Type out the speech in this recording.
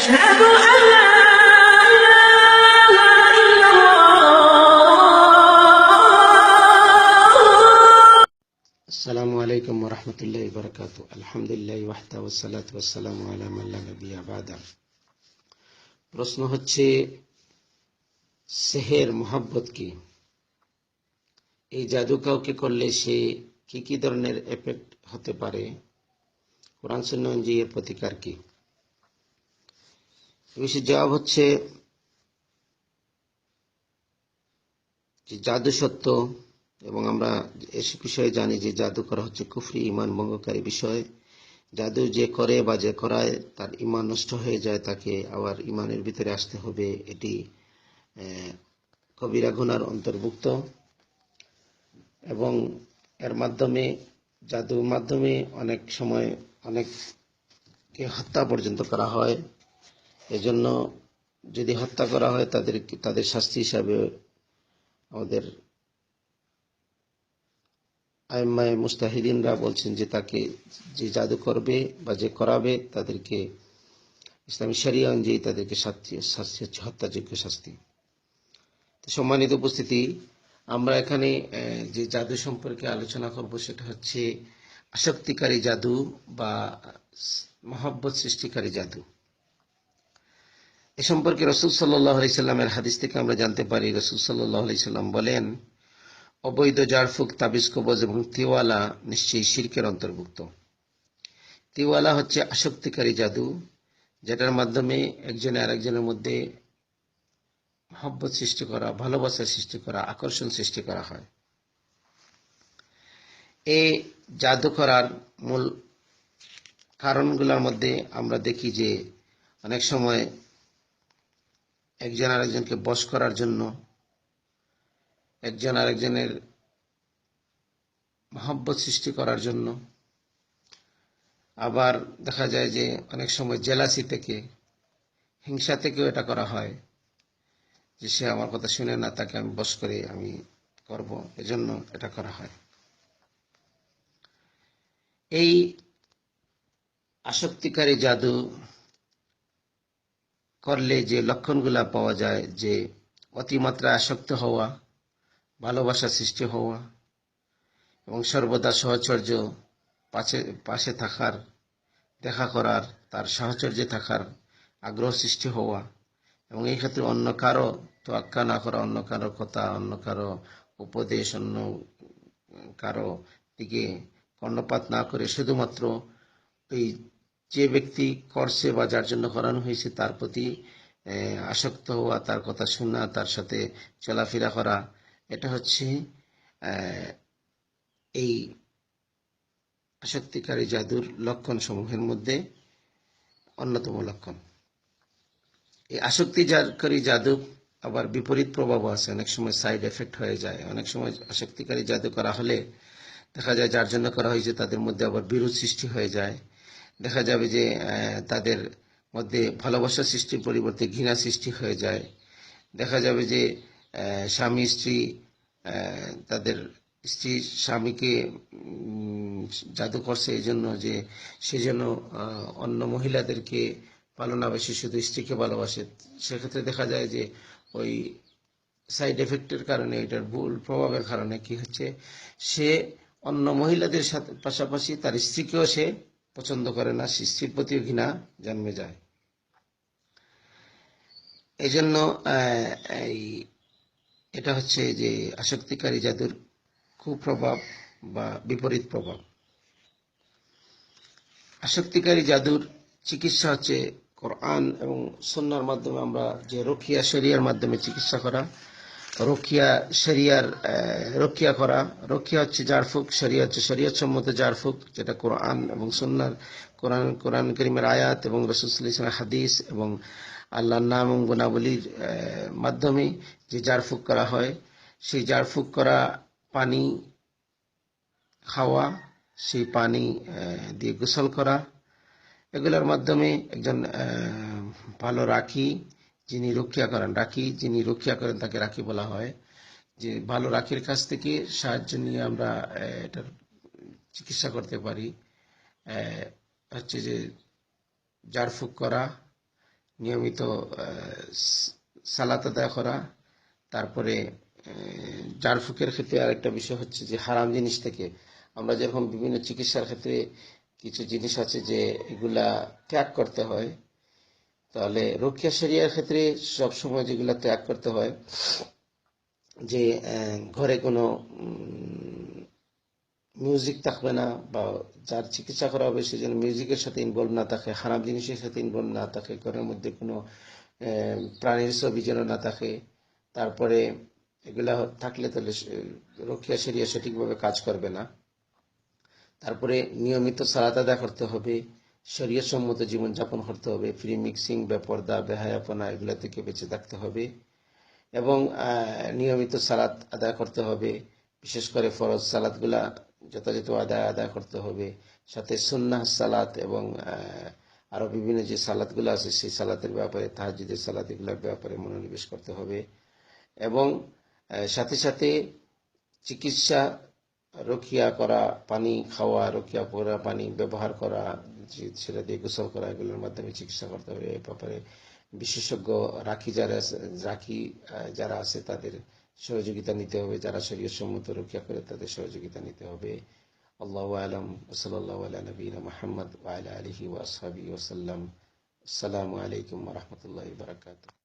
أشهد أن لا إله إلا الله. আসসালামু আলাইকুম ওয়া রাহমাতুল্লাহি ওয়া বারাকাতুহু। আলহামদুলিল্লাহি ওয়াহদাহু ওয়াসসালাতু ওয়াসসালামু আলা মান লা নাবিয়্যা বা'দা। প্রশ্ন হচ্ছে, সেহের মোহাব্বত কি? এই জাদু কাউকে করলে সে কি ধরনের এফেক্ট হতে পারে? কোরআন সুন্নাহ অনুযায়ী এর প্রতিকার কি? এই বিষয়ে জবাব হচ্ছে যে জাদু সত্য, এবং আমরা এসব বিষয়ে জানি যে জাদু করা হচ্ছে কুফরি, ঈমান ভঙ্গকারী বিষয়। জাদু যে করে বা যে করায় তার ঈমান নষ্ট হয়ে যায়, তাকে আবার ঈমানের ভিতরে আসতে হবে। এটি কবিরা গুনার অন্তর্ভুক্ত, এবং এর মাধ্যমে, জাদুর মাধ্যমে অনেক সময় অনেককে হত্যা পর্যন্ত করা হয়। এজন্য যদি হত্যা করা হয় তাদের শাস্তি হিসাবে আমাদের আইম্মায়ে মুস্তাহিদিনরা বলছেন যে তাকে যে জাদু করবে বা যে করাবে তাদেরকে ইসলামী শরিয়া অনুযায়ী তাদেরকে শাস্তি হচ্ছে হত্যাযোগ্য শাস্তি। তো সম্মানিত উপস্থিতি, আমরা এখানে যে জাদু সম্পর্কে আলোচনা করব সেটা হচ্ছে আসক্তিকারী জাদু বা মহব্বত সৃষ্টিকারী জাদু। এ সম্পর্কে রাসূল সাল্লাল্লাহু আলাইহি সাল্লামের হাদিস থেকে আমরা জানতে পারি, রাসূল সাল্লাল্লাহু আলাইহি সাল্লাম বলেন, অবৈধ জারফুক, তাবিজ কবজ এবং তিওয়ালা নিশ্চয়ই শিরকের অন্তর্ভুক্ত। তিওয়ালা হচ্ছে আসক্তিকারী জাদু, যেটার মাধ্যমে একজনে আরেকজনের মধ্যে মহব্বত সৃষ্টি করা, ভালোবাসা সৃষ্টি করা, আকর্ষণ সৃষ্টি করা হয়। এই জাদু করার মূল কারণগুলোর মধ্যে আমরা দেখি যে অনেক সময় একজন আরেকজনকে বশ করার জন্য, একজন আরেকজনের মহব্বত সৃষ্টি করার জন্য, আবার দেখা যায় যে অনেক সময় জেলাসি থেকে, হিংসা থেকেও এটা করা হয়, যে সে আমার কথা শুনে না, তাকে আমি বশ করে আমি করব, এজন্য এটা করা হয়। এই আসক্তিকারী জাদু করলে যে লক্ষণগুলা পাওয়া যায়, যে অতিমাত্রা আসক্ত হওয়া, ভালোবাসা সৃষ্টি হওয়া, এবং সর্বদা সহচর্য, পাশে থাকার, দেখা করার, তার সাহচর্যে থাকার আগ্রহ সৃষ্টি হওয়া, এবং এই ক্ষেত্রে অন্য কারো তোয়াক্কা না করা, অন্য কারো কথা, অন্য কারো উপদেশ, অন্য কারো দিকে কর্ণপাত না করে শুধুমাত্র এই যে ব্যক্তি করছে বা যার জন্য করানো হয়েছে তার প্রতি আসক্ত হওয়া, তার কথা শোনা, তার সাথে চলাফেরা করা, এটা হচ্ছে এই আসক্তিকারী জাদুর লক্ষণ সমূহের মধ্যে অন্যতম লক্ষণ। এই আসক্তিকারী জাদু আবার বিপরীত প্রভাব আছে, অনেক সময় সাইড এফেক্ট হয়ে যায়। অনেক সময় আসক্তিকারী জাদু করা হলে দেখা যায় যার জন্য করা হয়েছে তাদের মধ্যে আবার বিরোধ সৃষ্টি হয়ে যায়। দেখা যাবে যে তাদের মধ্যে ভালোবাসা সৃষ্টির পরিবর্তে ঘৃণা সৃষ্টি হয়ে যায়। দেখা যাবে যে স্বামী স্ত্রী, তাদের স্ত্রী স্বামীকে জাদু করছে এই জন্য যে সে যেন অন্য মহিলাদেরকে ভালো না বেশি শুধু স্ত্রীকে ভালোবাসে। সেক্ষেত্রে দেখা যায় যে ওই সাইড এফেক্টের কারণে, এটার ভুল প্রভাবের কারণে কি হচ্ছে, সে অন্য মহিলাদের সাথে পাশাপাশি তার স্ত্রীকেও সে পছন্দ করে না, স্ত্রীর প্রতিও ঘৃণা জন্মে যায়। এই জন্য এটা হচ্ছে যে আসক্তিকারী জাদুর কুপ্রভাব বা বিপরীত প্রভাব। আসক্তিকারী জাদুর চিকিৎসা হচ্ছে কোরআন এবং সুন্নাহর মাধ্যমে আমরা যে রুকিয়া শরিয়ার মাধ্যমে চিকিৎসা করা, রুকিয়া শরিয়ার রুকিয়া করা। রুকিয়া হচ্ছে জারফুক, শরিয়া হচ্ছে শরিয়তসম্মত জারফুক, যেটা কোরআন এবং সুন্নাহর, কোরআন কারীমের আয়াত এবং রাসূল সাল্লাল্লাহু আলাইহি ওয়াসাল্লামের হাদিস এবং আল্লাহর নাম এবং গুণাবলীর মাধ্যমে যে জারফুক করা হয়, সেই জারফুক করা পানি খাওয়া, সেই পানি দিয়ে গোসল করা, এগুলোর মাধ্যমে একজন ভালো রাখি যিনি রক্ষা করেন তাকে রাখি বলা হয়, যে ভালো রাখির কাছ থেকে সাহায্য নিয়ে আমরা এটার চিকিৎসা করতে পারি। হচ্ছে যে জারফুক করা, নিয়মিত সালাত আদায় করা। তারপরে ঝাড়ফুঁকের ক্ষেত্রে আরেকটা বিষয় হচ্ছে যে হারাম জিনিস থেকে আমরা যেরকম বিভিন্ন চিকিৎসার ক্ষেত্রে কিছু জিনিস আছে যে এগুলা ত্যাগ করতে হয়, তাহলে রুকিয়া শরিয়ার ক্ষেত্রে সবসময় যেগুলা ত্যাগ করতে হয় যে ঘরে কোনো মিউজিক থাকবে না, বা যার চিকিৎসা করা হবে সে যেন মিউজিকের সাথে ইনভলভ না থাকে, খারাপ জিনিসের সাথে ইনভলভ না থাকে, ঘরের মধ্যে কোনো প্রাণীর ছবি যেন না থাকে। তারপরে এগুলা থাকলে তাহলে রক্ষিয়া শরিয়া সঠিকভাবে কাজ করবে না। তারপরে নিয়মিত সালাত আদায় করতে হবে, শরীয়ত সম্মত জীবনযাপন করতে হবে, ফ্রি মিক্সিং, বেপর্দা, বেহায়াপনা এগুলা থেকে বেঁচে থাকতে হবে, এবং নিয়মিত সালাত আদায় করতে হবে। বিশেষ করে ফরজ সালাতগুলা যথাযথ আদায় করতে হবে, সাথে সুন্নাহ সালাত এবং আরো বিভিন্ন যে সালাতগুলো আছে সেই সালাতের ব্যাপারে, তাহাজ্জুদের সালাত এগুলোর ব্যাপারে মনোনিবেশ করতে হবে। এবং সাথে সাথে চিকিৎসা, রক্ষিয়া করা, পানি খাওয়া, রক্ষিয়া করা পানি ব্যবহার করা, সেটা দিয়ে গোসল করা, এগুলোর মাধ্যমে চিকিৎসা করতে হবে। এই ব্যাপারে বিশেষজ্ঞ রাখি যারা আছে তাদের সহযোগিতা নিতে হবে, যারা শরীয়ত সম্মত রক্ষা করে তাদের সহযোগিতা নিতে হবে। আল্লাহু আলাম, সাল্লাল্লাহু আলা নবিয়িনা মুহাম্মদ ওয়া আলা আলিহি ওয়া আসহাবিহি ওয়া সাল্লাম। আসসালামু আলাইকুম ওয়া রাহমাতুল্লাহি ওয়া বারাকাতুহু।